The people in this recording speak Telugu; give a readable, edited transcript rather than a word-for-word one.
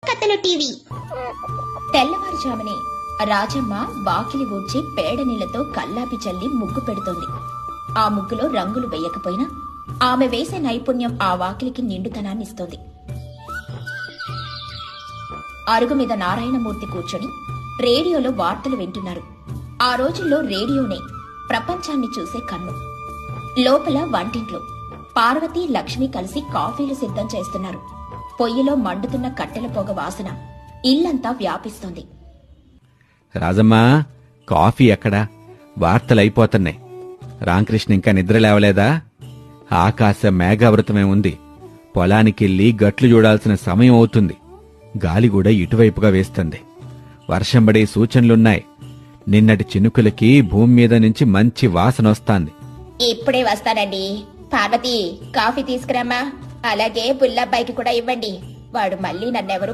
కథలు టీవీ. తెల్లవారుజామునే రాజమ్మ వాకిలి ఊడ్చి పేడ నీళ్లతో కల్లాపి చల్లి ముగ్గు పెడుతోంది. ఆ ముగ్గులో రంగులు వేయకపోయినా ఆమె వేసే నైపుణ్యం ఆ వాకిలికి నిండుతనాన్నిస్తోంది. అరుగు మీద నారాయణమూర్తి కూర్చొని రేడియోలో వార్తలు వింటున్నారు. ఆ రోజుల్లో రేడియోనే ప్రపంచాన్ని చూసే కన్ను. లోపల వంటింట్లో పార్వతి, లక్ష్మి కలిసి కాఫీలు సిద్ధం చేస్తున్నారు. పొయ్యిలో మండుతున్న కట్టెల పొగ వాసన ఇల్లంతా వ్యాపిస్తోంది. రాజమ్మా, కాఫీ ఎక్కడా? వార్తలైపోతున్నాయి. రామకృష్ణ ఇంకా నిద్ర లేవలేదా? ఆకాశ మేఘావృతమే ఉంది. పొలానికెళ్ళి గట్లు చూడాల్సిన సమయం అవుతుంది. గాలి కూడా ఇటువైపుగా వేస్తుంది. వర్షం పడే సూచనలున్నాయి. నిన్నటి చినుకులకి భూమి మీద నుంచి మంచి వాసనొస్తాంది. ఇప్పుడే వస్తానండి. పార్వతి, కాఫీ తీసుకురామ్మా. అలాగే బుల్లబ్బాయికి కూడా ఇవ్వండి. వాడు మళ్ళీ నన్నెవరు